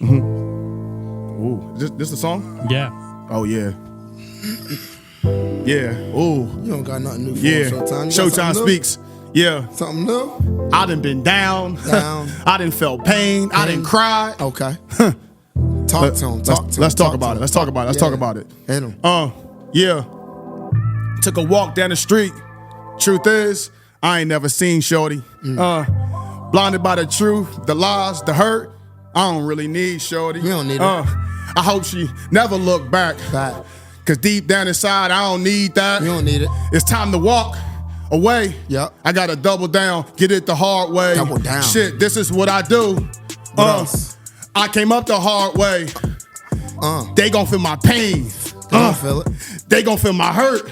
Ooh, this the song? Yeah. Oh yeah. Yeah. Ooh. You don't got nothing new for Yeah. Showtime. Showtime speaks. Yeah. Something new? I done been down. Down. I done felt pain. I done cried. Okay. Talk to him. Let's talk about it. Let's talk about it. Let's talk about it. Hit him. Yeah. Took a walk down the street. Truth is, I ain't never seen Shorty. Blinded by the truth, the lies, the hurt. I don't really need Shorty. You don't need it. I hope she never look back. Cause deep down inside, I don't need that. You don't need it. It's time to walk away. Yep. I gotta double down, get it the hard way. Double down. Shit, this is what I do. What else? I came up the hard way. They gon' feel my pain. They gon' feel it. They gon' feel my hurt.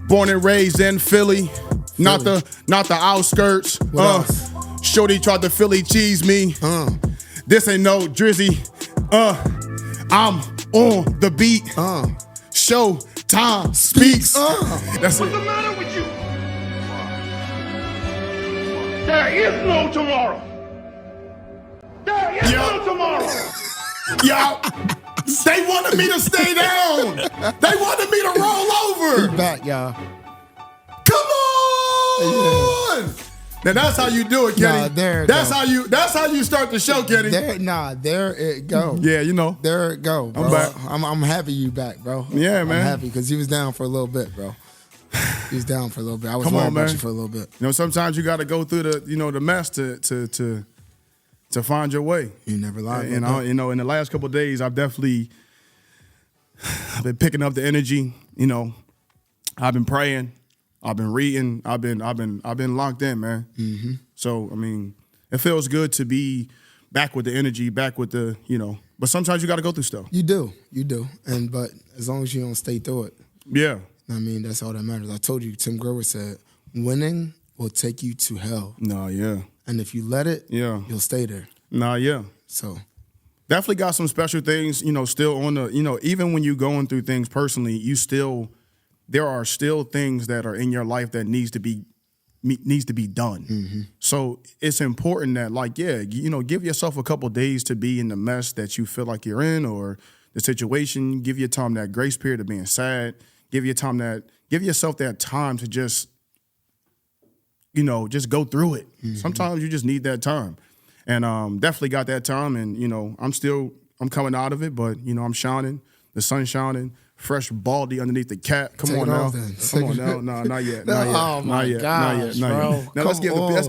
Born and raised in Philly. Not the outskirts. What else? Shorty tried to Philly cheese me. This ain't no drizzy. I'm on the beat. Showtime speaks. That's What's the it. matter with you? There is no tomorrow. There is no tomorrow. Yo, they wanted me to stay down. They wanted me to roll over. He back, y'all. Come on. Now that's how you do it, Kenny. Nah, there it that's go. how you start the show, Kenny. There it go. Yeah, you know. There it go, bro. I'm back. I'm happy you back, bro. Yeah, man. I'm happy because he was down for a little bit, bro. He was down for a little bit. I was Come worried on, about man. you for a little bit. You know, sometimes you got to go through the mess to find your way. You never lied. And in the last couple of days, I've been picking up the energy. You know, I've been praying. I've been reading. I've been locked in, man. Mm-hmm. So I mean, it feels good to be back with the energy, back with the But sometimes you got to go through stuff. You do, but as long as you don't stay through it, Yeah. I mean that's all that matters. I told you, Tim Grover said, "Winning will take you to hell." No, yeah. And if you let it, Yeah. you'll stay there. Nah, yeah. So Definitely got some special things, still on the, even when you're going through things personally, there are still things that are in your life that needs to be done. Mm-hmm. So it's important that give yourself a couple days to be in the mess that you feel like you're in or the situation. Give your time that grace period of being sad. Give yourself that time to just go through it. Mm-hmm. Sometimes you just need that time. And definitely got that time, and I'm coming out of it, but I'm shining, the sun's shining, fresh baldy underneath the cap. Come on now, no, not yet, Oh my gosh, bro! Now let's give it. Yeah,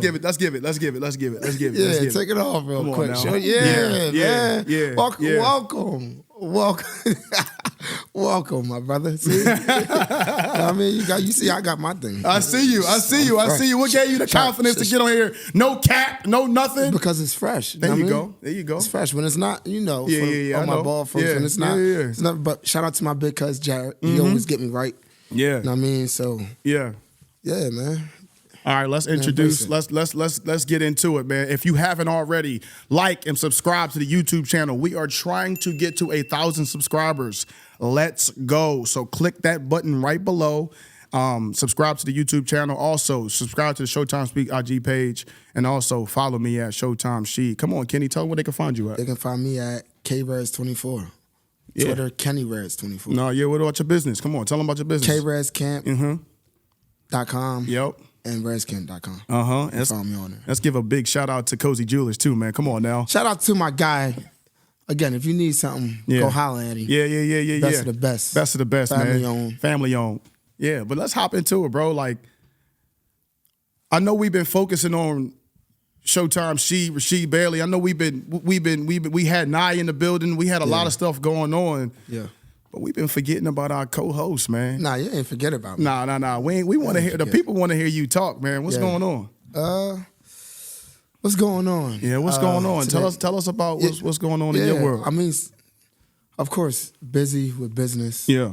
take it off real quick. Sure. Yeah, man. Welcome, my brother. See, I mean, you see, I got my thing. I see you. What gave you the confidence to get on here? No cap, no nothing. Because it's fresh. There you go. It's fresh when it's not. On my ball folks, when it's not. It's not. But shout out to my big cuz Jared. He always get me right. Yeah. You know what I mean? So yeah, man. All right, let's introduce. Let's get into it, man. If you haven't already, like and subscribe to the YouTube channel. We are trying to get to 1,000 subscribers. Let's go. So click that button right below. Subscribe to the YouTube channel. Also, subscribe to the ShowTimeSpeaks IG page, and also follow me at ShowTimeShe. Come on, Kenny, tell them where they can find you at. They can find me at KRez24. Yeah. Twitter, KennyRez24. No, yeah. What about your business? Come on, tell them about your business. KRezCamp.com. Yep. And RezCamp.com. Follow me on there. Let's give a big shout out to Cozy Jewelers too, man. Come on now. Shout out to my guy. Again, if you need something, go holler at him. Yeah. Best of the best. Best of the best, Family man. owned. Family owned. Yeah, but let's hop into it, bro. Like, I know we've been focusing on ShowTime, Rasheed Bailey. I know we had Nye in the building. We had a lot of stuff going on. Yeah. But we've been forgetting about our co-host, man. Nah, you ain't forget about me. Nah. We want to hear the people want to hear you talk, man. What's going on? What's going on? Yeah, what's going on? Today? Tell us about what's going on in your world. I mean, of course, busy with business. Yeah.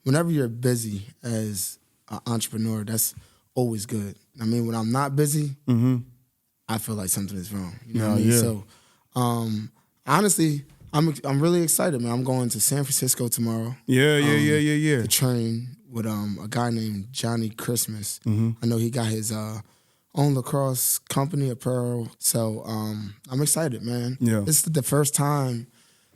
Whenever you're busy as an entrepreneur, that's always good. I mean, when I'm not busy, I feel like something is wrong. You know what I mean? Yeah. So, honestly, I'm really excited, man. I'm going to San Francisco tomorrow. Yeah. To train with a guy named Johnny Christmas. I know he got his own lacrosse company, apparel. So I'm excited, man. Yeah. This is the first time.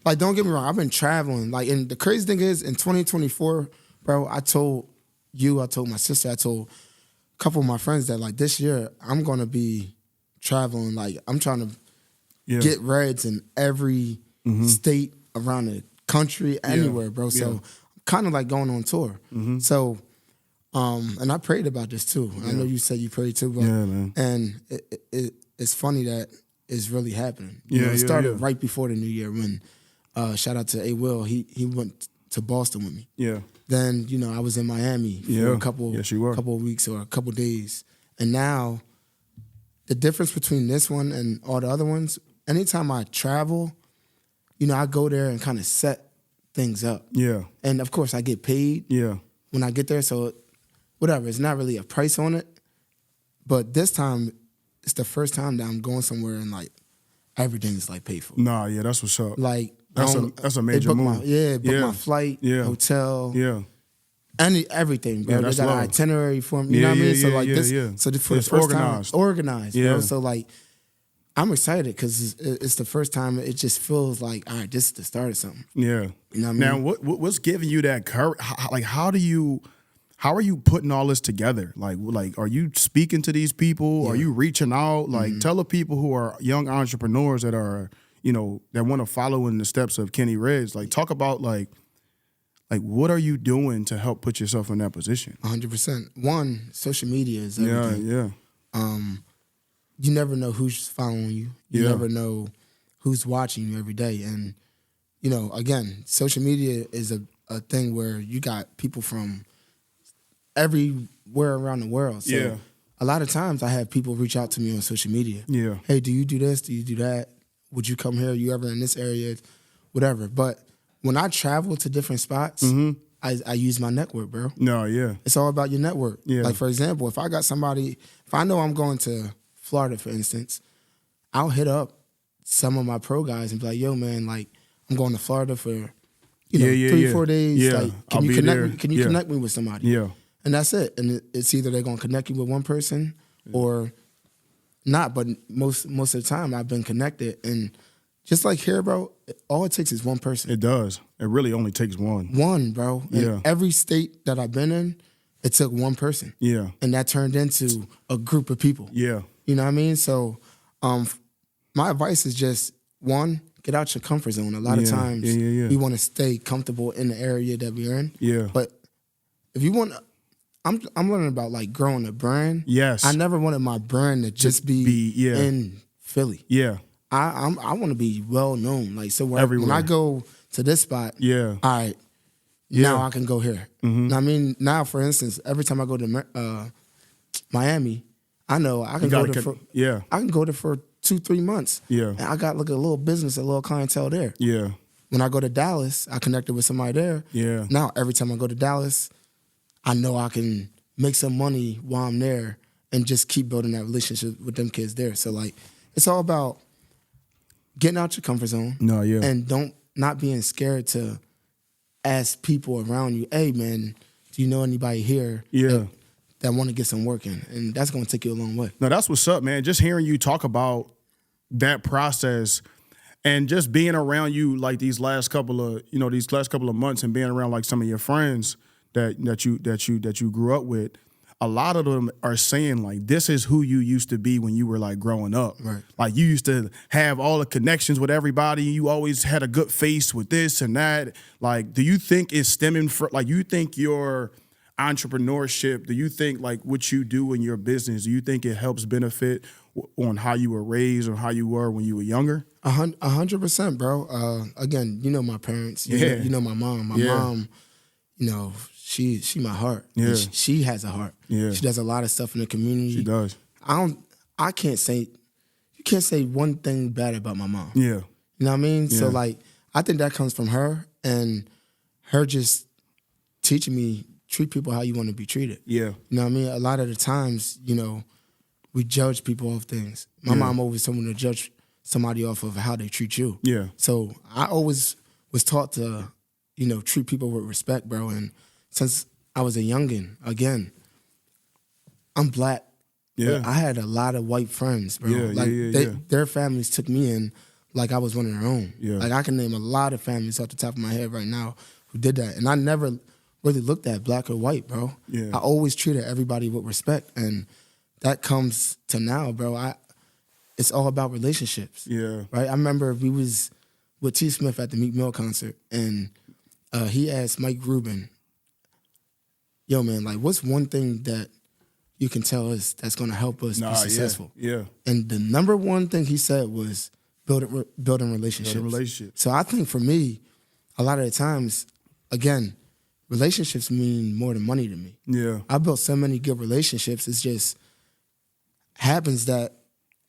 Like, don't get me wrong, I've been traveling. Like, and the crazy thing is, in 2024, bro, I told my sister, I told a couple of my friends that, like, this year, I'm going to be traveling. Like, I'm trying to get Reds in every state around the country, anywhere, bro. So, I'm kind of like going on tour. So, and I prayed about this too. I know you said you prayed too, but man. And it's funny that it's really happening. You know, it started right before the new year when shout out to A. Will. He went to Boston with me. Yeah. Then, you know, I was in Miami for a couple of weeks or a couple of days. And now the difference between this one and all the other ones, anytime I travel, you know, I go there and kind of set things up. Yeah. And of course I get paid when I get there. So whatever, it's not really a price on it. But this time, it's the first time that I'm going somewhere and like everything's like paid for. Nah, yeah, that's what's up. Like that's a major move. Book my flight, hotel, everything, bro. Yeah, they got an itinerary for me. You know what I mean? So like this, so for the first organized. time, organized, bro. So like, I'm excited because it's the first time. It just feels like, all right, this is the start of something. Yeah. You know what I mean? Now, what's giving you that courage? Like, how are you putting all this together? Like, are you speaking to these people? Are you reaching out? Like, tell the people who are young entrepreneurs that are, you know, that want to follow in the steps of Kenny Reds. Like, talk about like what are you doing to help put yourself in that position? 100%. One, social media is everything. Yeah. You never know who's following you. You never know who's watching you every day. And, you know, again, social media is a thing where you got people from everywhere around the world. So a lot of times I have people reach out to me on social media. Yeah. Hey, do you do this? Do you do that? Would you come here? Are you ever in this area? Whatever. But when I travel to different spots, I use my network, bro. No, yeah. It's all about your network. Yeah. Like, for example, if I know I'm going to Florida, for instance, I'll hit up some of my pro guys and be like, yo, man, like, I'm going to Florida for, 3-4 days. Yeah. Like, can you connect me with somebody? Yeah. And that's it. And it's either they're going to connect you with one person or not. But most of the time, I've been connected. And just like here, bro, all it takes is one person. It does. It really only takes one. One, bro. In every state that I've been in, it took one person. Yeah. And that turned into a group of people. Yeah. You know what I mean? So my advice is just, one, get out your comfort zone. A lot of times we want to stay comfortable in the area that we're in. Yeah. But if you want, I'm learning about like growing a brand. Yes. I never wanted my brand to just be in Philly. Yeah. I want to be well known. Like, so when I go to this spot, all right, now I can go here. I mean, now for instance, every time I go to Miami, I know I can go there I can go there for 2-3 months. Yeah. And I got like a little business, a little clientele there. Yeah. When I go to Dallas, I connected with somebody there. Yeah. Now every time I go to Dallas, I know I can make some money while I'm there and just keep building that relationship with them kids there. So like, it's all about getting out your comfort zone. No, yeah. And not being scared to ask people around you, hey man, do you know anybody here that want to get some work in? And that's going to take you a long way. No, that's what's up, man. Just hearing you talk about that process and just being around you like these last couple of months and being around like some of your friends that you grew up with, a lot of them are saying like, this is who you used to be when you were like growing up. Right. Like you used to have all the connections with everybody. You always had a good face with this and that. Like, do you think it's stemming from, like, you think your entrepreneurship, do you think like what you do in your business, do you think it helps benefit on how you were raised or how you were when you were younger? 100%, bro. Again, you know my parents. You know my mom. My mom, you know, she my heart. Yeah. She has a heart. Yeah. She does a lot of stuff in the community. She does. You can't say one thing bad about my mom. Yeah. You know what I mean? Yeah. So like, I think that comes from her and her just teaching me, treat people how you want to be treated. Yeah. You know what I mean? A lot of the times, you know, we judge people off things. My mom always told me to judge somebody off of how they treat you. Yeah. So I always was taught to, you know, treat people with respect, bro. And since I was a youngin', again, I'm black Yeah. I had a lot of white friends, bro. Their families took me in like I was one of their own. Yeah. Like I can name a lot of families off the top of my head right now who did that. And I never really looked at black or white, bro. Yeah. I always treated everybody with respect. And that comes to now, bro. It's all about relationships. Yeah. Right? I remember we was with T. Smith at the Meek Mill concert, and he asked Mike Rubin, yo, man, like, what's one thing that you can tell us that's going to help us be successful? Yeah. And the number one thing he said was building relationships. Building relationships. So I think for me, a lot of the times, again, relationships mean more than money to me. Yeah. I built so many good relationships. It's just happens that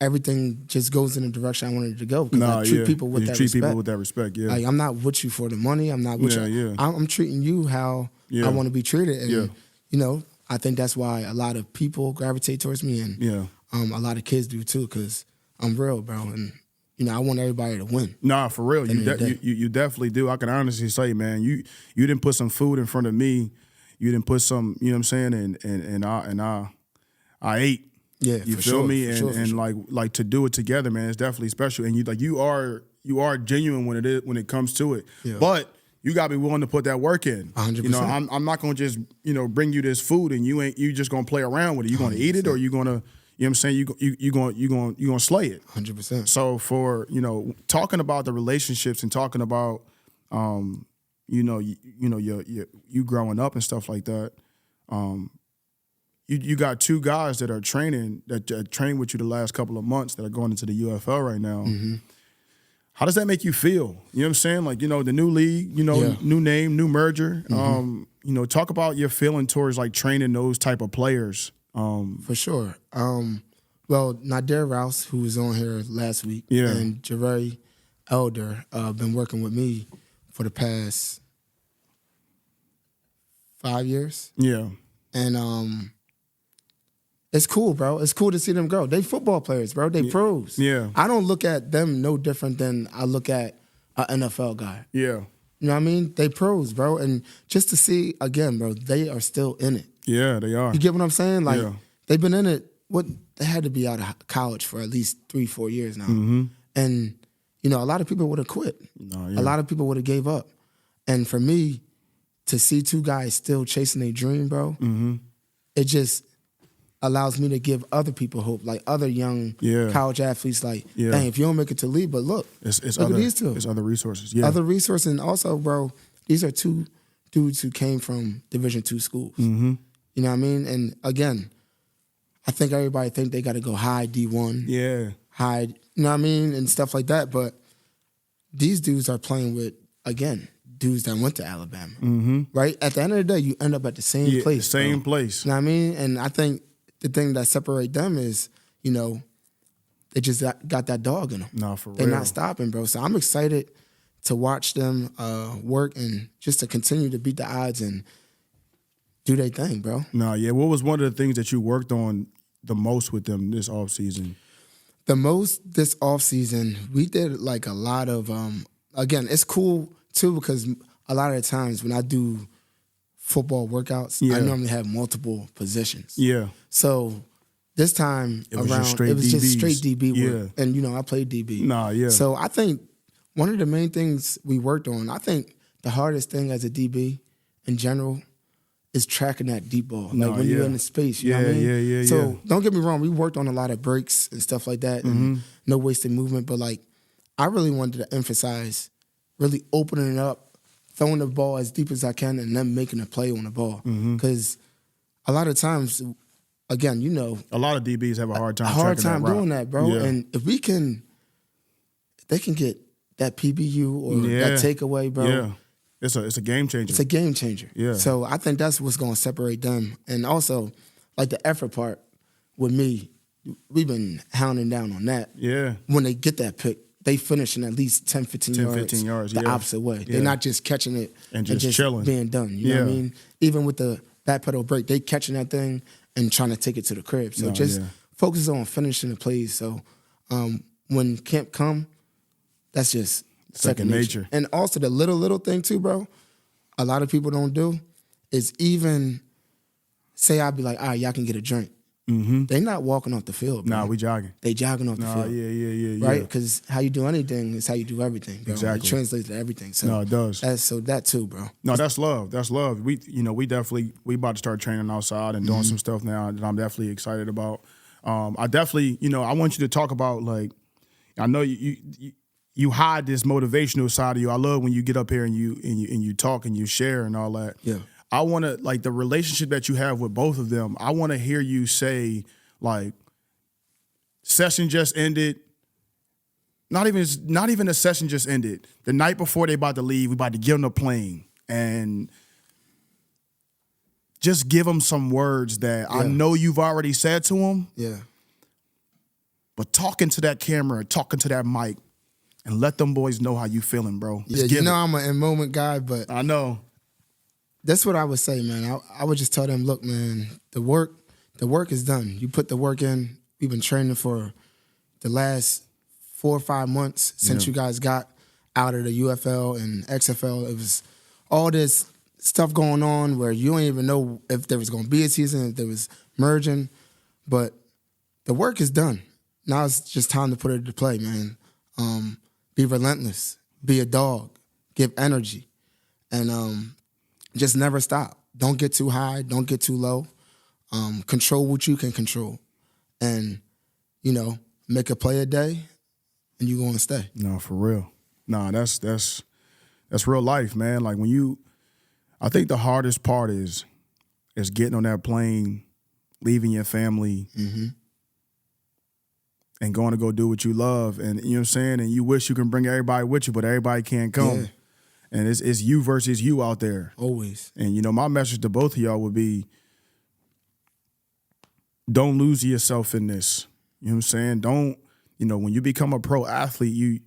everything just goes in the direction I wanted it to go. Because I treat people with that respect. People with that respect, yeah. Like, I'm not with you for the money. I'm not with you. Yeah. I'm treating you how I want to be treated. And, you know, I think that's why a lot of people gravitate towards me, and a lot of kids do too, because I'm real, bro. And, you know, I want everybody to win. Nah, for real. You definitely do. I can honestly say, man, you didn't put some food in front of me. You didn't put some, you know what I'm saying, and I ate. Yeah, you feel me? And like to do it together, man, it's definitely special. And you are genuine when it comes to it. Yeah. But you gotta be willing to put that work in. 100%. You know, I'm not gonna just, you know, bring you this food and you just gonna play around with it. You gonna eat it, or you gonna, you know what I'm saying, you gonna slay it. 100%. So for, you know, talking about the relationships and talking about you growing up and stuff like that, you got two guys that are training with you the last couple of months that are going into the UFL right now. Mm-hmm. How does that make you feel? You know what I'm saying? Like, you know, the new league, you know, new name, new merger. Mm-hmm. You know, talk about your feeling towards like training those type of players. For sure. Well, Nadir Rouse, who was on here last week, and Jerry Elder been working with me for the past 5 years. Yeah. And it's cool, bro. It's cool to see them grow. They football players, bro. They pros. Yeah. I don't look at them no different than I look at an NFL guy. Yeah. You know what I mean? They pros, bro. And just to see, again, bro, they are still in it. Yeah, they are. You get what I'm saying? Like, they've been in it. They had to be out of college for at least 3-4 years now. Mm-hmm. And, you know, a lot of people would have quit. A lot of people would have gave up. And for me, to see two guys still chasing their dream, bro, it just allows me to give other people hope, like other young college athletes, like, dang, if you don't make it to league, but look it's look at these two. It's other resources. Other resources. And also, bro, these are two dudes who came from Division II schools. Mm-hmm. You know what I mean? And again, I think everybody think they got to go high D1. Yeah. High, you know what I mean? And stuff like that. But these dudes are playing with, again, dudes that went to Alabama. Mm-hmm. Right? At the end of the day, you end up at the same place. Same place. You know what I mean? And I think the thing that separates them is, you know, they just got that dog in them. No, for real. They're not stopping, bro. So I'm excited to watch them work and just to continue to beat the odds and do their thing, bro. What was one of the things that you worked on the most with them this offseason? The most this offseason, we did like a lot of, again, it's cool too because a lot of the times when I do football workouts, I normally have multiple positions. Yeah. So this time it was just straight DB work. And, you know, I played DB. So I think one of the main things we worked on, I think the hardest thing as a DB in general is tracking that deep ball. Like when you're in the space, you know what I mean? So don't get me wrong, we worked on a lot of breaks and stuff like that and no wasted movement. But like I really wanted to emphasize really opening it up, throwing the ball as deep as I can, and then making a play on the ball. Because a lot of times, again, you know, a lot of DBs have a hard time doing that, bro. Yeah. And if they can get that PBU or that takeaway, bro. Yeah, it's a game changer. It's a game changer. Yeah. So I think that's what's going to separate them. And also, like the effort part with me, we've been hounding down on that. Yeah. When they get that pick, they finishing at least 10, 15 yards the opposite way. They're not just catching it and just chilling, being done. You know what I mean? Even with the back pedal break, they catching that thing and trying to take it to the crib. So focus on finishing the plays. So when camp come, that's just second nature. And also the little thing too, bro, a lot of people don't do is even say I'd be like, all right, y'all can get a drink. They not walking off the field, bro. Nah, we jogging. They jogging off the field. Yeah. Right? Because how you do anything is how you do everything, bro. Exactly. It translates to everything. So no, it does. That too, bro. No, that's love. That's love. We about to start training outside and doing some stuff now that I'm definitely excited about. I definitely, I want you to talk about, like, I know you hide this motivational side of you. I love when you get up here and you talk and you share and all that. Yeah. I want to, like, the relationship that you have with both of them, I want to hear you say, like, session just ended. Not even a session just ended. The night before they about to leave, we about to get on the plane and just give them some words that I know you've already said to them. Yeah. But talking to that camera, talking to that mic, and let them boys know how you feeling, bro. I'm an in-moment guy, but I know. That's what I would say, man. I would just tell them, look, man, the work is done. You put the work in. We've been training for the last 4 or 5 months since you guys got out of the UFL and XFL. It was all this stuff going on where you don't even know if there was going to be a season, if there was merging. But the work is done. Now it's just time to put it to play, man. Be relentless. Be a dog. Give energy. And just never stop. Don't get too high. Don't get too low. Control what you can control. And, make a play a day and you're going to stay. No, for real. No, that's real life, man. Like, I think the hardest part is getting on that plane, leaving your family, and going to go do what you love. And, you know what I'm saying? And you wish you can bring everybody with you, but everybody can't come. Yeah. And it's you versus you out there. Always. And, my message to both of y'all would be, don't lose yourself in this. You know what I'm saying? Don't, when you become a pro athlete,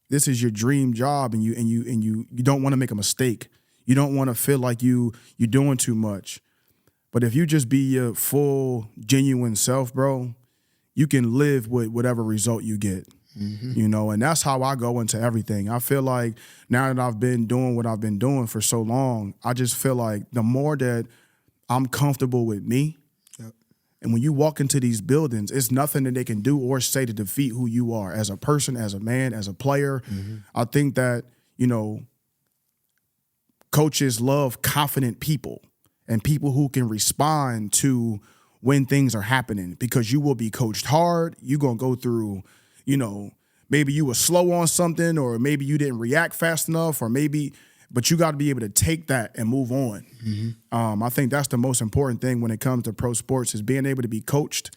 this is your dream job, and you don't want to make a mistake. You don't want to feel like you're doing too much. But if you just be your full, genuine self, bro, you can live with whatever result you get. And that's how I go into everything. I feel like now that I've been doing what I've been doing for so long, I just feel like the more that I'm comfortable with me, and when you walk into these buildings, it's nothing that they can do or say to defeat who you are as a person, as a man, as a player. I think that, coaches love confident people and people who can respond to when things are happening, because you will be coached hard. You're going to go through, maybe you were slow on something, or maybe you didn't react fast enough, but you got to be able to take that and move on. I think that's the most important thing when it comes to pro sports, is being able to be coached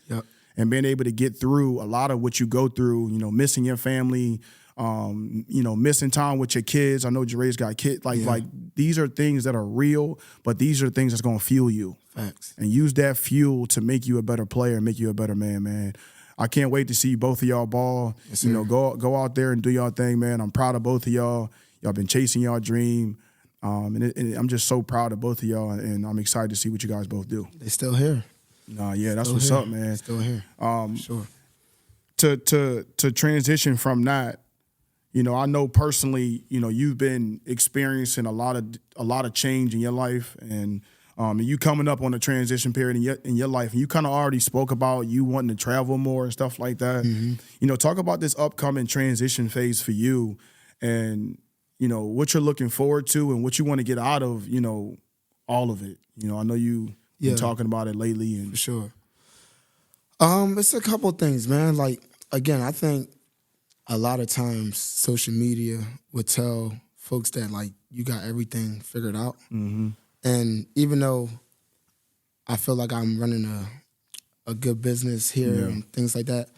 and being able to get through a lot of what you go through, missing your family, missing time with your kids. I know Jeray's got kids. Like these are things that are real, but these are things that's going to fuel you. Facts. And use that fuel to make you a better player and make you a better man. I can't wait to see both of y'all ball. Yes, go out there and do y'all thing, man. I'm proud of both of y'all. Y'all been chasing y'all dream. And I'm just so proud of both of y'all, and I'm excited to see what you guys both do. They're still here. That's what's up, man. Still here. Sure. To transition from that, I know personally, you've been experiencing a lot of change in your life, and you coming up on a transition period in your life, and you kind of already spoke about you wanting to travel more and stuff like that. Talk about this upcoming transition phase for you, and what you're looking forward to and what you want to get out of, all of it. I know you've been talking about it lately. And for sure. It's a couple of things, man. Like, again, I think a lot of times social media would tell folks that, like, you got everything figured out. And even though I feel like I'm running a good business here and things like that,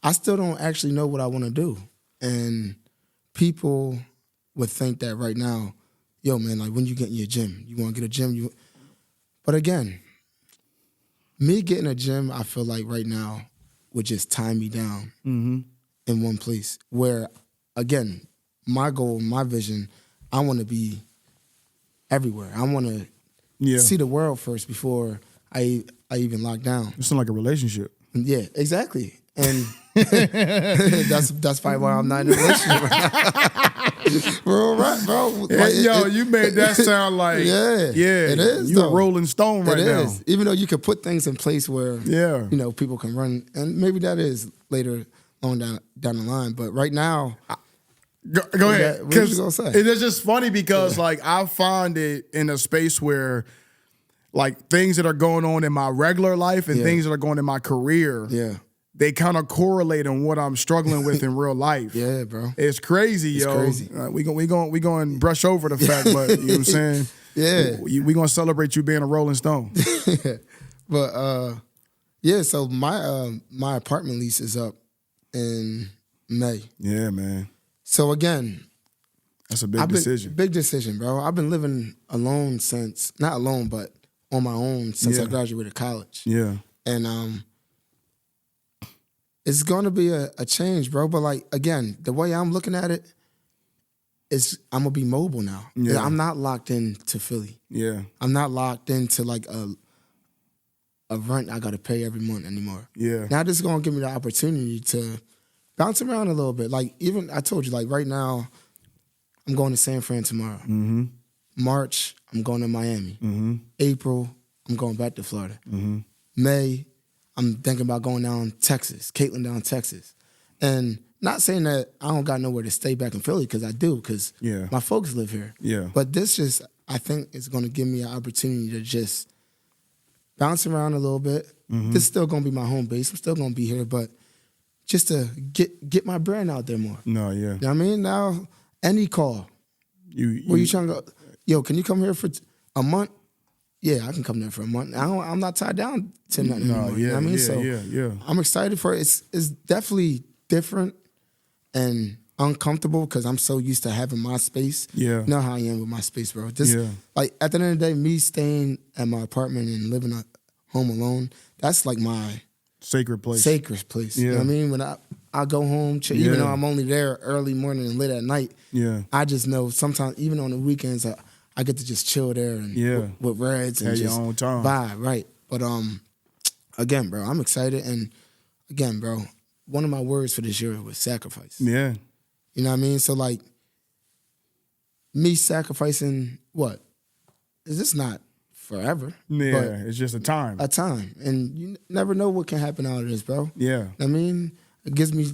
I still don't actually know what I want to do. And people would think that right now, yo, man, like, when you get in your gym, you want to get a gym. But again, me getting a gym, I feel like right now would just tie me down in one place. Where, again, my goal, my vision, I want to be everywhere. I want to see the world first before I even lock down. It's not like a relationship. Yeah, exactly. And that's probably why I'm not in a relationship right now. Bro, right, bro. Like, you made that sound like it is. You a Rolling Stone right now. It is. Even though you can put things in place where people can run, and maybe that is later on down the line. But right now, go ahead. What you gonna say? It's just funny because like I find it in a space where like things that are going on in my regular life and things that are going on in my career. Yeah. They kind of correlate on what I'm struggling with in real life. Yeah, bro. It's crazy, it's crazy. We going to brush over the fact, but you know what I'm saying? Yeah. We going to celebrate you being a Rolling Stone. But so my apartment lease is up in May. Yeah, man. So again, that's a big decision. Big decision, bro. I've been living alone not alone, but on my own since I graduated college. Yeah. And it's going to be a change, bro. But like, again, the way I'm looking at it is I'm going to be mobile now. Yeah. I'm not locked into Philly. Yeah. I'm not locked into like a rent I got to pay every month anymore. Yeah. Now this is going to give me the opportunity to bounce around a little bit. Like even, I told you, like right now, I'm going to San Fran tomorrow. Mm-hmm. March, I'm going to Miami. Mm-hmm. April, I'm going back to Florida. Mm-hmm. May, I'm thinking about going down Texas, Caitlin down Texas. And not saying that I don't got nowhere to stay back in Philly, because I do, because my folks live here. Yeah. But this just, I think it's going to give me an opportunity to just bounce around a little bit. Mm-hmm. This is still going to be my home base. I'm still going to be here, but just to get my brand out there more. No, yeah. You know what I mean? Now, any call. Where you trying to go? Yo, can you come here for a month? Yeah, I can come there for a month. I'm not tied down to nothing anymore. You know what I mean? So I'm excited for it. It's definitely different and uncomfortable because I'm so used to having my space. Yeah. You know how I am with my space, bro. Like, at the end of the day, me staying at my apartment and living at home alone, that's like my sacred place. Yeah. You know what I mean? When I go home, even though I'm only there early morning and late at night, I just know sometimes, even on the weekends, I get to just chill there and with Reds and just your own time. Vibe, right? But again, bro, I'm excited, and again, bro, one of my words for this year was sacrifice. Yeah, you know what I mean. So like, me sacrificing what? Is this not forever? Yeah, it's just a time, and you never know what can happen out of this, bro. Yeah, I mean, it gives me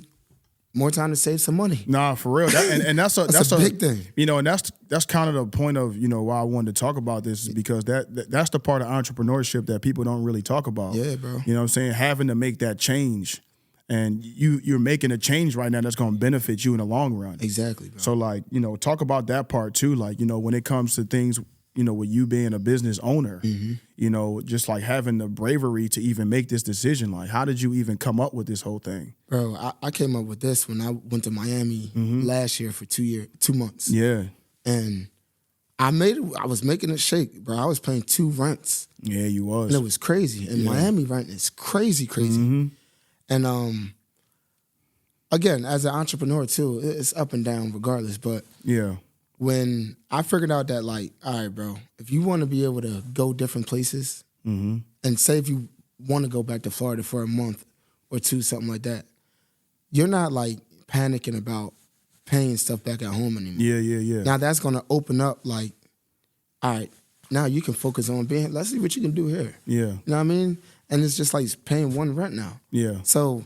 more time to save some money. Nah, for real. And that's a big thing. You know, and that's kind of the point of, you know, why I wanted to talk about this, is because that's the part of entrepreneurship that people don't really talk about. Yeah, bro. You know what I'm saying? Having to make that change. And you're making a change right now that's going to benefit you in the long run. Exactly, bro. So, like, you know, talk about that part too. Like, you know, when it comes to things, you know, with you being a business owner, you know, just like having the bravery to even make this decision. Like, how did you even come up with this whole thing? Bro, I came up with this when I went to Miami last year for 2 months. Yeah. And I was making it shake, bro. I was paying 2 rents. Yeah, you was. And it was crazy. And Miami rent is crazy. And again, as an entrepreneur too, it's up and down regardless. But when I figured out that, like, all right, bro, if you want to be able to go different places, and say if you want to go back to Florida for a month or 2, something like that, you're not like panicking about paying stuff back at home anymore. Yeah. Now that's going to open up, like, all right, now you can focus on let's see what you can do here. Yeah. You know what I mean? And it's just like paying 1 rent now. Yeah. So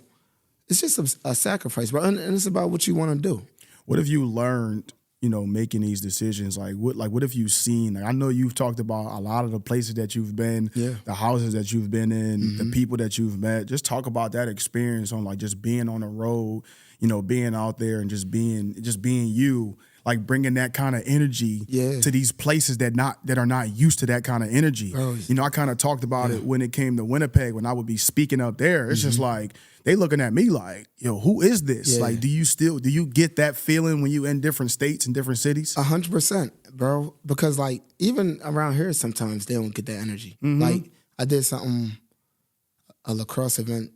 it's just a sacrifice, bro. And it's about what you want to do. What have you learned, you know, making these decisions? Like what have you seen? Like, I know you've talked about a lot of the places that you've been, the houses that you've been in, the people that you've met. Just talk about that experience on, like, just being on the road, you know, being out there and just being you. Like, bringing that kind of energy to these places that are not used to that kind of energy. Bro, you know, I kind of talked about it when it came to Winnipeg, when I would be speaking up there. It's just like, they looking at me like, yo, who is this? Yeah. Like, do you get that feeling when you in different states and different cities? 100%, bro. Because, like, even around here, sometimes they don't get that energy. Like, I did a lacrosse event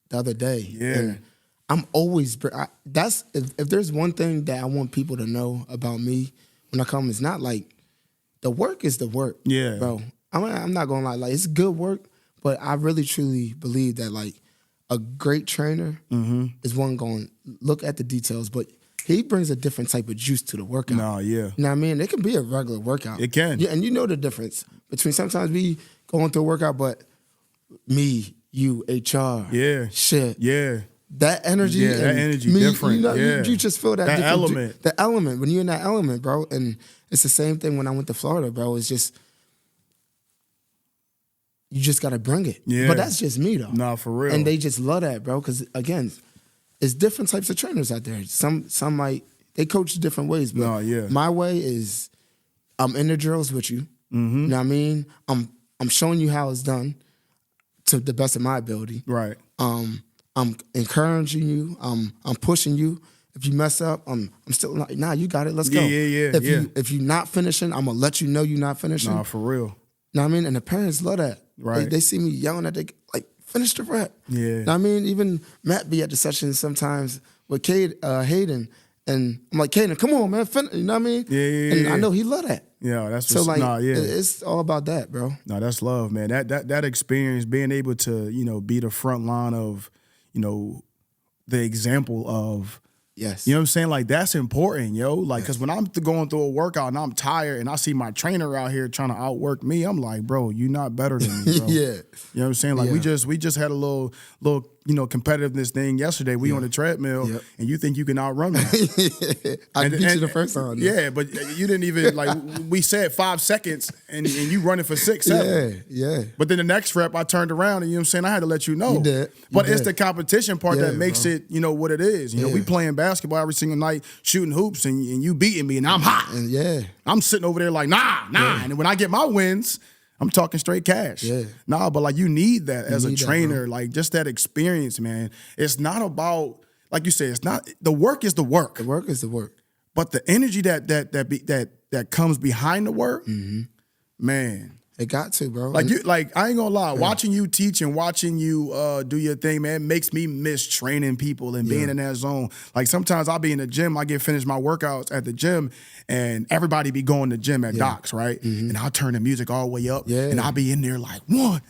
the other day. Yeah. And I'm always, if there's one thing that I want people to know about me when I come, it's not like, the work is the work. Yeah. Bro. I'm not going to lie. Like, it's good work, but I really, truly believe that, like, a great trainer is one going to look at the details, but he brings a different type of juice to the workout. No, yeah. You know what I mean? It can be a regular workout. It can. Yeah, and you know the difference between sometimes we go into a workout, but me, you, HR, shit. Yeah. That energy. Yeah, that energy different. You just feel that element. The element, when you're in that element, bro. And it's the same thing when I went to Florida, bro. It's just, you just got to bring it. Yeah. But that's just me, though. Nah, for real. And they just love that, bro. Because, again, it's different types of trainers out there. Some might, they coach different ways. But my way is, I'm in the drills with you. Mm-hmm. You know what I mean? I'm showing you how it's done to the best of my ability. Right. I'm encouraging you. I'm pushing you. If you mess up, I'm still like, nah, you got it. Let's go. If you're not finishing, I'm gonna let you know you're not finishing. Nah, for real. Know what I mean? And the parents love that. Right. They see me yelling at like, finish the rep. Yeah. Know what I mean? Even Matt be at the session sometimes with Hayden, and I'm like, Hayden, come on, man, finish. You know what I mean? Yeah. And I know he love that. Yeah, that's so like, it's all about that, bro. No, that's love, man. That experience, being able to, be the front line of, the example of, yes, you know what I'm saying? Like, that's important, yo. Like, because when I'm going through a workout and I'm tired and I see my trainer out here trying to outwork me, I'm like, bro, you're not better than me, bro. Yeah. You know what I'm saying? Like, we just had a little competitiveness thing yesterday. We on the treadmill, and you think you can outrun me. I beat you the first time. Yeah, but you didn't even, like, we said 5 seconds, and you running for 6, 7. Yeah. But then the next rep, I turned around, and you know what I'm saying? I had to let you know. You did. But it's the competition part that makes it, what it is. We playing basketball every single night, shooting hoops, and you beating me, and I'm hot. And I'm sitting over there like, nah. And when I get my wins, I'm talking straight cash. Yeah. Nah, but like, you need that as a trainer, like, just that experience, man. It's not about, like you said, it's not, the work is the work. The work is the work. But the energy that comes behind the work, man. It got to, bro. Like I ain't gonna lie, watching you teach and watching you do your thing, man, makes me miss training people and being in that zone. Like, sometimes I'll be in the gym, I get finished my workouts at the gym, and everybody be going to the gym at Doc's, right? Mm-hmm. And I'll turn the music all the way up, and I'll be in there like 1,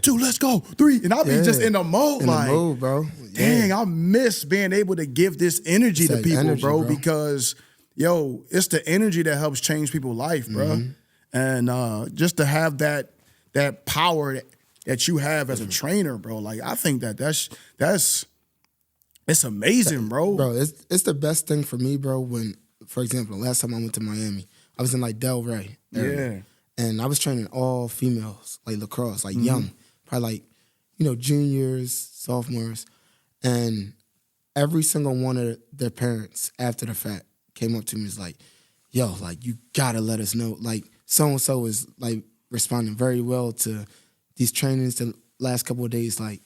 2, let's go, 3, and I'll be just in the mode, the mode, bro. Dang, I miss being able to give this energy to people, bro, because it's the energy that helps change people's life, bro. Mm-hmm. And just to have that power that you have as a trainer, bro, like, I think that's it's amazing, bro. Bro, it's the best thing for me, bro. When, for example, last time I went to Miami, I was in like Del Rey area, and I was training all females, like lacrosse, like young, probably like juniors, sophomores, and every single one of their parents after the fact came up to me and was like, "Yo, like, you gotta let us know, like, so-and-so is, like, responding very well to these trainings the last couple of days. Like,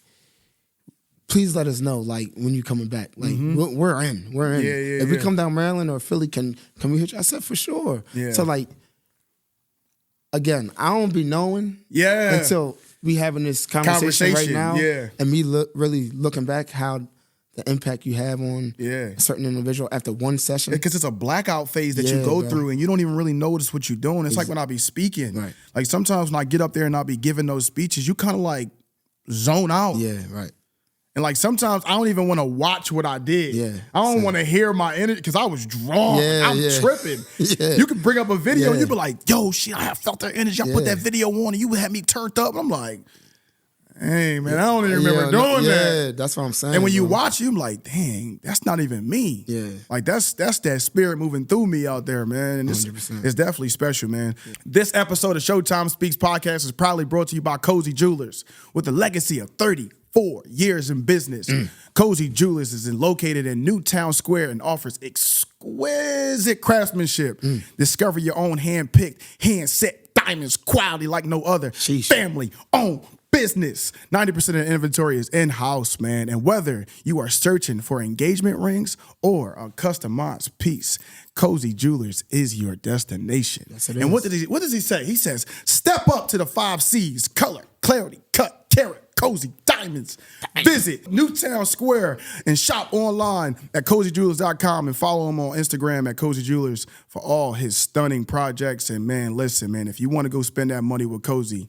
please let us know, like, when you coming back. Like, we're in. Yeah, if we come down Maryland or Philly, can we hit you?" I said, for sure. Yeah. So, like, again, I don't be knowing until we having this conversation right now. Yeah. And me really looking back how the impact you have on a certain individual after one session. Because it's a blackout phase that you go through, and you don't even really notice what you're doing. It's like when I be speaking. Right. Like, sometimes when I get up there and I be giving those speeches, you kind of like zone out. Yeah, right. And like, sometimes I don't even want to watch what I did. Yeah. I don't want to hear my energy because I was drawn. I'm tripping. You could bring up a video and you be like, yo, shit, I have felt that energy. I put that video on and you had me turned up. I'm like, hey, man, I don't even remember doing that. Yeah, that's what I'm saying. And when you watch you, I'm like, dang, that's not even me. Yeah. Like, that's that spirit moving through me out there, man. And it's definitely special, man. Yeah. This episode of Showtime Speaks podcast is proudly brought to you by Cozy Jewelers. With a legacy of 34 years in business, Cozy Jewelers is located in Newtown Square and offers exquisite craftsmanship. Discover your own hand-picked, hand-set diamonds, quality like no other. Family-owned business. 90% of the inventory is in-house, man. And whether you are searching for engagement rings or a customized piece, Cozy Jewelers is your destination. Yes, it is. And what does he say? He says, step up to the 5 C's: color, clarity, cut, carat, cozy, diamonds. Visit Newtown Square and shop online at CozyJewelers.com and follow him on Instagram at Cozy Jewelers for all his stunning projects. And man, listen, man, if you want to go spend that money with Cozy,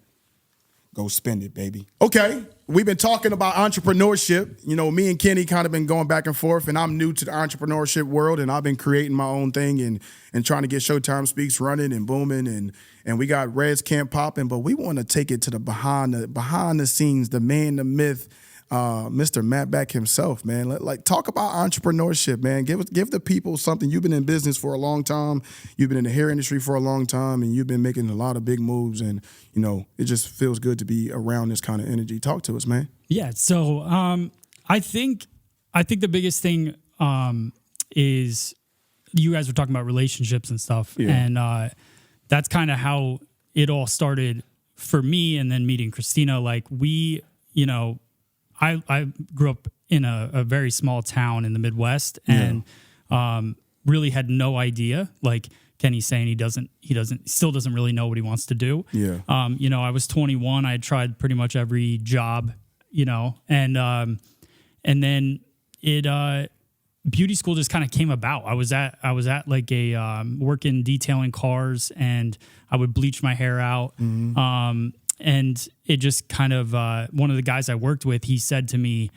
go spend it, baby. Okay, we've been talking about entrepreneurship. You know, me and Kenny kind of been going back and forth, and I'm new to the entrepreneurship world, and I've been creating my own thing and trying to get ShowTimeSpeaks running and booming, and we got Red's Camp popping, but we want to take it to the behind the scenes, the man, the myth, Mr. Matt Back himself, man. Talk about entrepreneurship, man. Give the people something. You've been in business for a long time. You've been in the hair industry for a long time, and you've been making a lot of big moves. And you know, it just feels good to be around this kind of energy. Talk to us, man. Yeah. So I think the biggest thing is you guys were talking about relationships and stuff, and that's kind of how it all started for me. And then meeting Christina, like we, you know. I grew up in a very small town in the Midwest and really had no idea. Like Kenny's saying, he still doesn't really know what he wants to do. Yeah. You know, I was 21. I had tried pretty much every job, you know, and then beauty school just kind of came about. I was at like a working detailing cars, and I would bleach my hair out. Mm-hmm. And it just kind of, one of the guys I worked with, he said to me,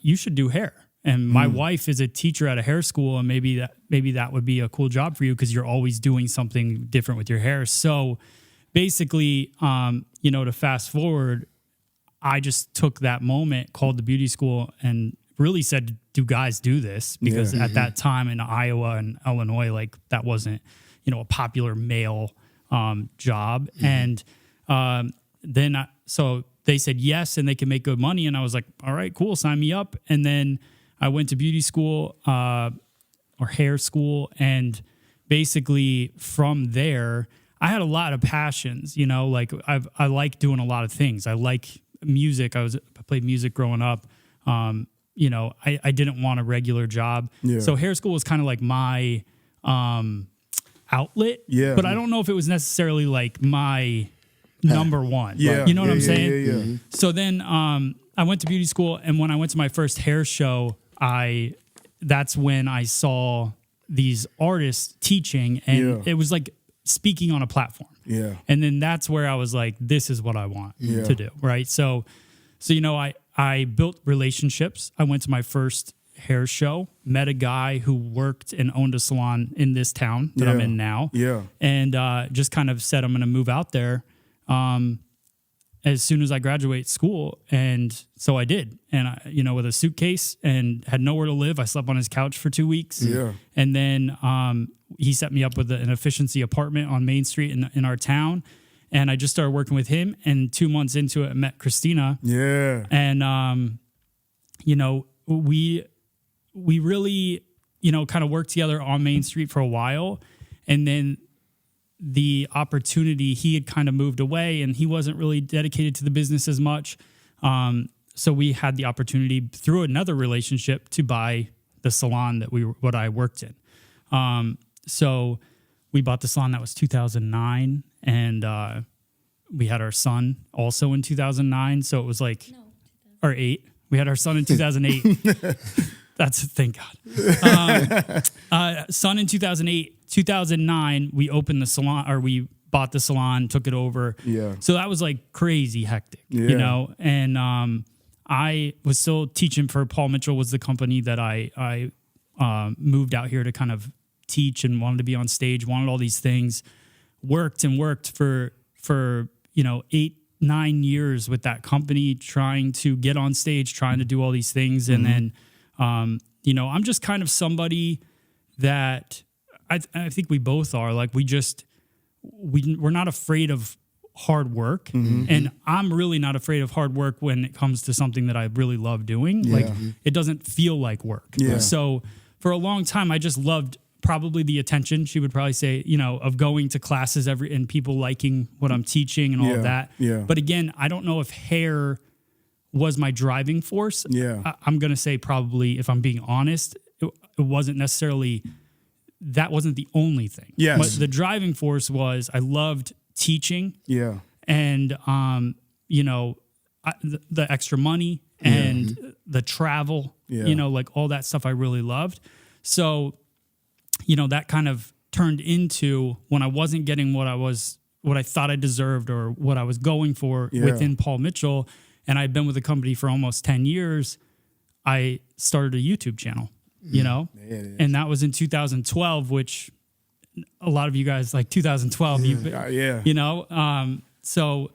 you should do hair. And my wife is a teacher at a hair school, and maybe that would be a cool job for you because you're always doing something different with your hair. So basically, you know, to fast forward, I just took that moment, called the beauty school, and really said, do guys do this? Because at that time in Iowa and Illinois, like that wasn't, you know, a popular male job. And so they said yes, and they can make good money. And I was like, all right, cool, sign me up. And then I went to beauty school, or hair school. And basically from there, I had a lot of passions, you know, like I like doing a lot of things. I like music. I played music growing up. You know, I didn't want a regular job. Yeah. So hair school was kind of like my, outlet. Yeah. But I don't know if it was necessarily like my number one. Yeah. You know what I'm saying? Yeah. Mm-hmm. So then I went to beauty school, and when I went to my first hair show, that's when I saw these artists teaching, and it was like speaking on a platform. Yeah. And then that's where I was like, this is what I want to do. Right. So you know, I built relationships. I went to my first hair show, met a guy who worked and owned a salon in this town that I'm in now. Yeah. And just kind of said, I'm going to move out there as soon as I graduate school. And so I did. And I, you know, with a suitcase and had nowhere to live, I slept on his couch for 2 weeks. Yeah. And then he set me up with an efficiency apartment on Main Street in our town. And I just started working with him. And 2 months into it, I met Christina. Yeah. And, you know, we really, you know, kind of worked together on Main Street for a while. And then the opportunity, he had kind of moved away, and he wasn't really dedicated to the business as much. So we had the opportunity through another relationship to buy the salon what I worked in. So we bought the salon. That was 2009. And we had our son also in 2009. So it was like, or 8. We had our son in 2008. That's thank God. Son in 2008. 2009, we opened the salon, or we bought the salon, took it over. Yeah. So that was like crazy hectic, you know? And I was still teaching for Paul Mitchell was the company that I moved out here to kind of teach, and wanted to be on stage, wanted all these things, worked for, you know, 8-9 years with that company, trying to get on stage, trying to do all these things. And then, you know, I'm just kind of somebody that I think we both are, like, we're not afraid of hard work. And I'm really not afraid of hard work when it comes to something that I really love doing. Like, it doesn't feel like work. So for a long time, I just loved probably the attention, she would probably say, you know, of going to classes and people liking what I'm teaching and all of that. Yeah. But again, I don't know if hair was my driving force. Yeah. I'm going to say probably, if I'm being honest, it wasn't necessarily, that wasn't the only thing. Yes. But the driving force was I loved teaching. Yeah. And, you know, the extra money and the travel, you know, like all that stuff I really loved. So, you know, that kind of turned into when I wasn't getting what I was what I thought I deserved or what I was going for within Paul Mitchell. And I'd been with the company for almost 10 years. I started a YouTube channel, you know, and that was in 2012, which a lot of you guys like 2012, you know? So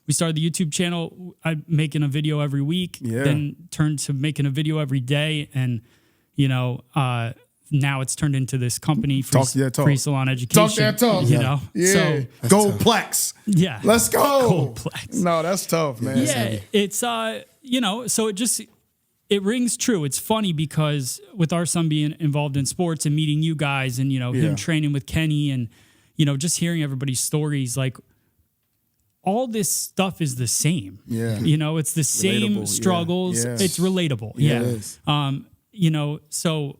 we started the YouTube channel. I'm making a video every week, then turned to making a video every day. And, you know, now it's turned into this company, Free Salon Education. You know? So Goldplex. Yeah. Let's go. Goldplex. No, that's tough, man. Yeah. It's, you know, so it rings true. It's funny because with our son being involved in sports and meeting you guys and, you know, him training with Kenny and, you know, just hearing everybody's stories, like all this stuff is the same. Yeah. You know, it's the same struggles. Yeah. It's relatable. Yeah. It is. You know, so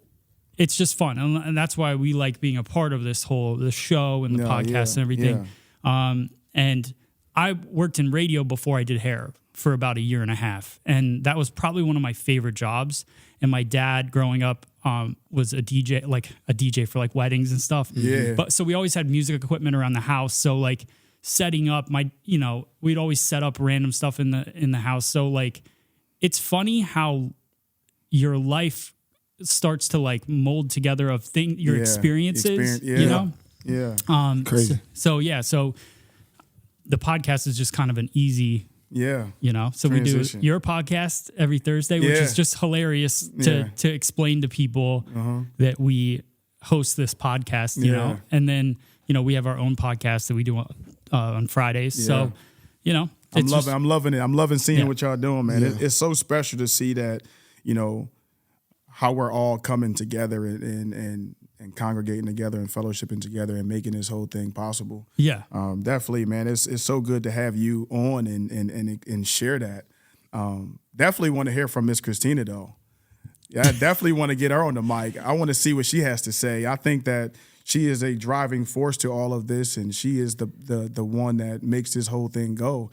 it's just fun. And that's why we like being a part of the show and the podcast and everything. Yeah. And I worked in radio before I did hair for about 1.5 years. And that was probably one of my favorite jobs. And my dad growing up was a DJ for like weddings and stuff. Yeah. But so we always had music equipment around the house. So like setting up we'd always set up random stuff in the house. So like, it's funny how your life starts to like mold together of your experiences, you know? Yeah. Crazy. So the podcast is just kind of an easy, you know, so transition. We do your podcast every Thursday, which is just hilarious to explain to people that we host this podcast, you know, and then, you know, we have our own podcast that we do on Fridays. Yeah. So, you know, I'm loving it. I'm loving seeing what y'all doing, man. Yeah. It's so special to see that, you know, how we're all coming together and congregating together and fellowshipping together and making this whole thing possible. Yeah. Definitely, man. It's so good to have you on and share that. Definitely want to hear from Miss Christina though. Yeah, I definitely want to get her on the mic. I want to see what she has to say. I think that she is a driving force to all of this, and she is the one that makes this whole thing go.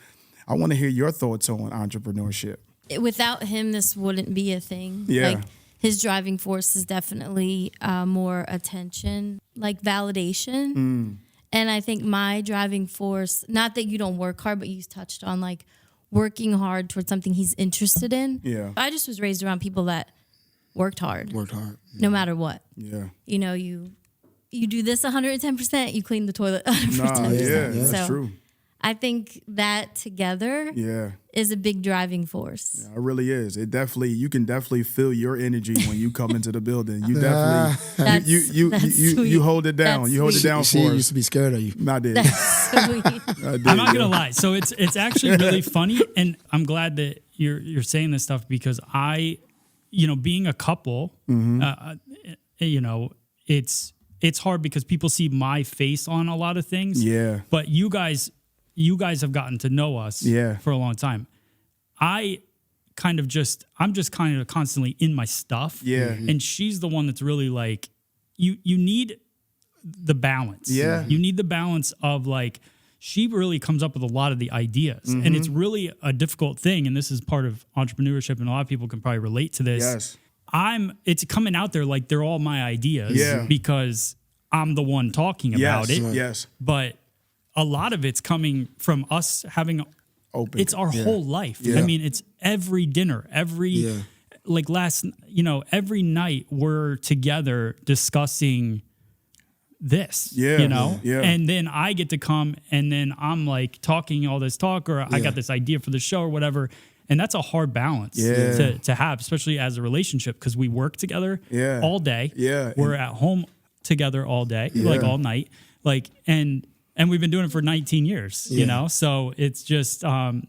I want to hear your thoughts on entrepreneurship. Without him, this wouldn't be a thing. Yeah. Like, his driving force is definitely more attention, like validation. Mm. And I think my driving force, not that you don't work hard, but you touched on like working hard towards something he's interested in. Yeah. I just was raised around people that worked hard. No matter what. Yeah. You know, you do this 110%, you clean the toilet 110%. That's true. I think that together is a big driving force. Yeah, it really is. You can definitely feel your energy when you come into the building. You definitely you hold it down. You hold it down for us. She used to be scared of you. I did. I'm not gonna lie. So it's actually really funny, and I'm glad that you're saying this stuff because being a couple, you know, it's hard because people see my face on a lot of things. Yeah. But you guys have gotten to know us for a long time. I'm just kind of constantly in my stuff. Yeah. And she's the one that's really like, you need the balance. Yeah. You need the balance of like, she really comes up with a lot of the ideas. Mm-hmm. And it's really a difficult thing. And this is part of entrepreneurship. And a lot of people can probably relate to this. Yes. It's coming out there like they're all my ideas because I'm the one talking about it. Yes. But a lot of it's coming from us having it's our whole life. Yeah. I mean, it's every dinner, every night we're together discussing this, you know? Yeah. And then I get to come and then I'm like talking all this talk or I got this idea for the show or whatever. And that's a hard balance to have, especially as a relationship, because we work together all day. Yeah. We're at home together all day, like all night. Like, and we've been doing it for 19 years, you know? So it's just, and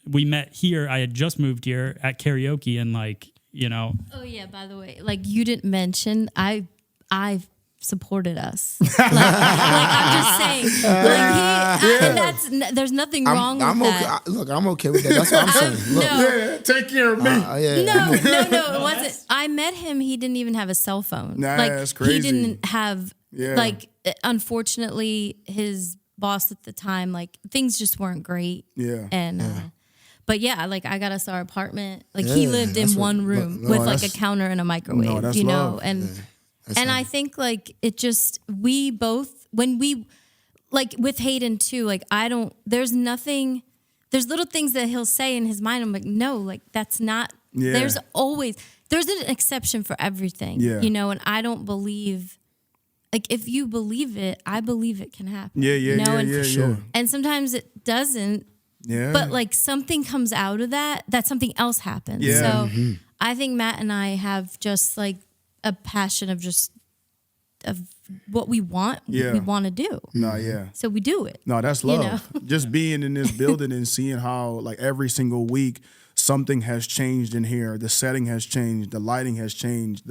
we met here. I had just moved here at karaoke and like, you know. Oh yeah, by the way, like you didn't mention, I supported us. like I'm just saying, there's nothing wrong with that. Look, I'm okay with that. That's what I'm saying. Look. Take care of me. No, it wasn't. I met him. He didn't even have a cell phone. Nah, that's crazy. He didn't have, unfortunately, his boss at the time, like things just weren't great. Yeah. And, but yeah, like I got us our apartment. Like he lived in one room with like a counter and a microwave, you know? And I think like it just, we both, when we, like with Hayden too, like there's little things that he'll say in his mind. I'm like, no, like that's not, there's an exception for everything, you know, and I don't believe, like if you believe it, I believe it can happen. Sure. And sometimes it doesn't, but like something comes out of that something else happens. So I think Matt and I have just like a passion of what we want, we want to do. So we do it. No, that's love. You know? Just being in this building and seeing how like every single week something has changed in here. The setting has changed. The lighting has changed.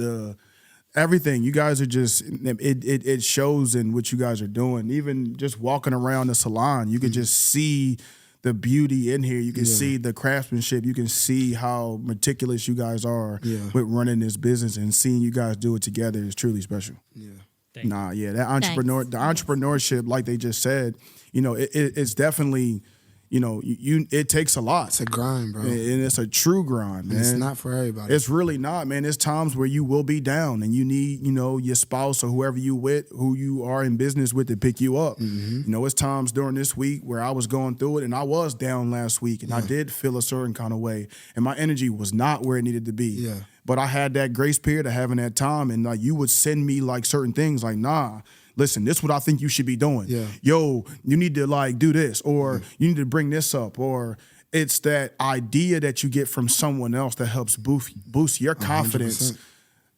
Everything. You guys are just, it shows in what you guys are doing. Even just walking around the salon, you could just see the beauty in here. You can see the craftsmanship. You can see how meticulous you guys are with running this business, and seeing you guys do it together is truly special. The entrepreneurship, like they just said, you know, it's definitely, you know, it takes a lot. It's a grind, bro. And it's a true grind, man. And it's not for everybody. It's really not, man. There's times where you will be down and you need, you know, your spouse or whoever who you are in business with to pick you up. You know, it's times during this week where I was going through it and I was down last week and I did feel a certain kind of way and my energy was not where it needed to be. But I had that grace period of having that time, and like you would send me like certain things like, nah, listen, this is what I think you should be doing. Yo, you need to like do this, or you need to bring this up, or it's that idea that you get from someone else that helps boost your confidence 100%.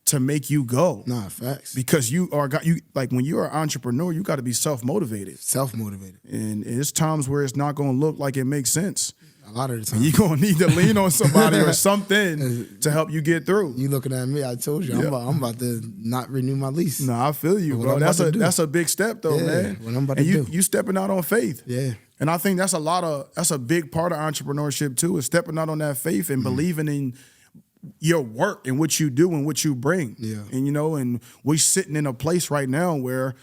To make you go. Nah, facts. Because like when you're an entrepreneur, you got to be self-motivated. Self-motivated. And it's times where it's not going to look like it makes sense. A lot of the time. You're going to need to lean on somebody or something to help you get through. You looking at me, I told you, I'm about to not renew my lease. No, I feel you, bro. That's a big step though, man. What I'm about to do. You stepping out on faith. Yeah. And I think that's a big part of entrepreneurship too, is stepping out on that faith and believing in your work and what you do and what you bring. And you know, and we're sitting in a place right now where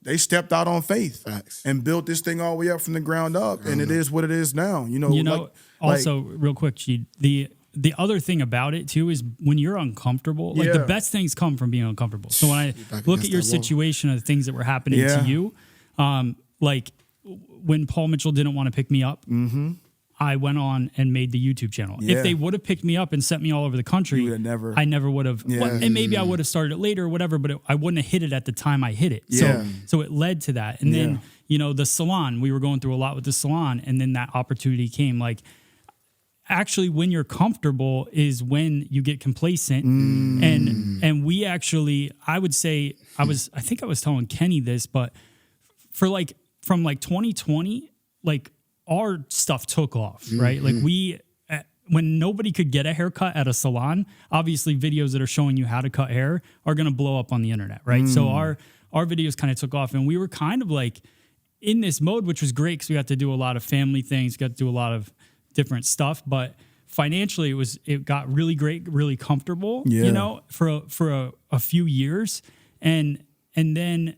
they stepped out on faith and built this thing all the way up from the ground up, and it is what it is now. You know, also real quick, the other thing about it too is when you're uncomfortable, like the best things come from being uncomfortable. So when I look at your situation of the things that were happening to you, like when Paul Mitchell didn't want to pick me up, I went on and made the YouTube channel. If they would have picked me up and sent me all over the country, I never would have. Well, and maybe I would have started it later or whatever, but I wouldn't have hit it at the time I hit it. So it led to that. And then, you know, the salon, we were going through a lot with the salon, and then that opportunity came. Like, actually, when you're comfortable is when you get complacent. And we actually, I would say, I think I was telling Kenny this, but from 2020, like, our stuff took off, right? Like when nobody could get a haircut at a salon, obviously videos that are showing you how to cut hair are going to blow up on the internet, right? So our videos kind of took off, and we were kind of like in this mode, which was great because we got to do a lot of family things, got to do a lot of different stuff, but financially it got really great, really comfortable, you know, for a few years. And then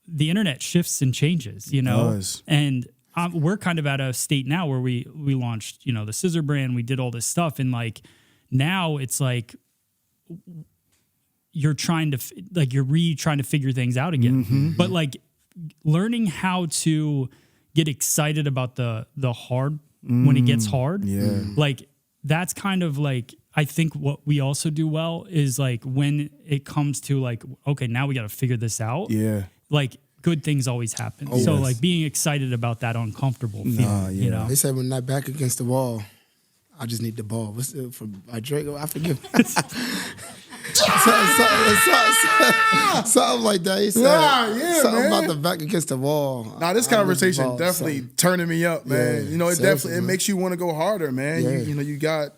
the internet shifts and changes, you know, and we're kind of at a state now where we launched, you know, the scissor brand. We did all this stuff, and like now it's like you're trying to figure things out again. But like learning how to get excited about the hard when it gets hard, like that's kind of like I think what we also do well is like when it comes to like, okay, now we got to figure this out. Like, good things always happen. So like being excited about that uncomfortable feeling, you know. They said when that back against the wall, I just need the ball. What's it from Drake? I forget. Something like that. He said something about the back against the wall. Nah, this conversation definitely turning me up, man. You know, it makes you want to go harder, man. You know, you got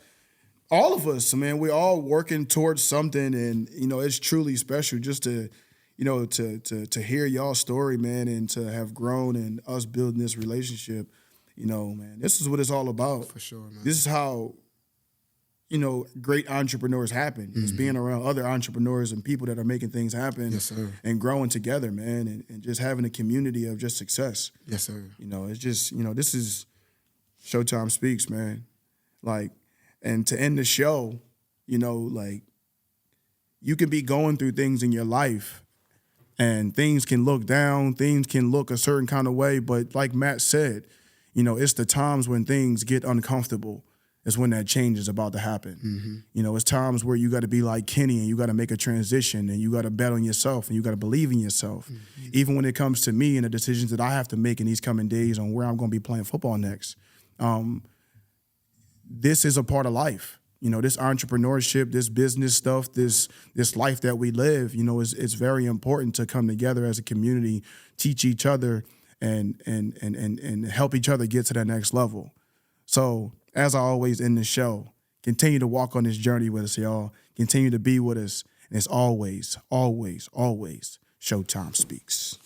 all of us, man. We're all working towards something, and you know, it's truly special just to, you know, to hear y'all's story, man, and to have grown and us building this relationship, you know, man, this is what it's all about. For sure, man. This is how, you know, great entrepreneurs happen. It's being around other entrepreneurs and people that are making things happen and growing together, man, and just having a community of just success. Yes, sir. You know, it's just, you know, this is ShowTime Speaks, man. Like, and to end the show, you know, like, you could be going through things in your life, And things can look down, things can look a certain kind of way, but like Matt said, it's the times when things get uncomfortable is when that change is about to happen. It's times where you got to be like Kenny and you got to make a transition and you got to bet on yourself and you got to believe in yourself. Even when it comes to me and the decisions that I have to make in these coming days on where I'm going to be playing football next. This is a part of life. This entrepreneurship, this business stuff, this life that we live, it's very important to come together as a community, teach each other and help each other get to that next level. So as I always end the show, continue to walk on this journey with us, y'all. Continue to be with us. And it's always, always, always ShowTime Speaks.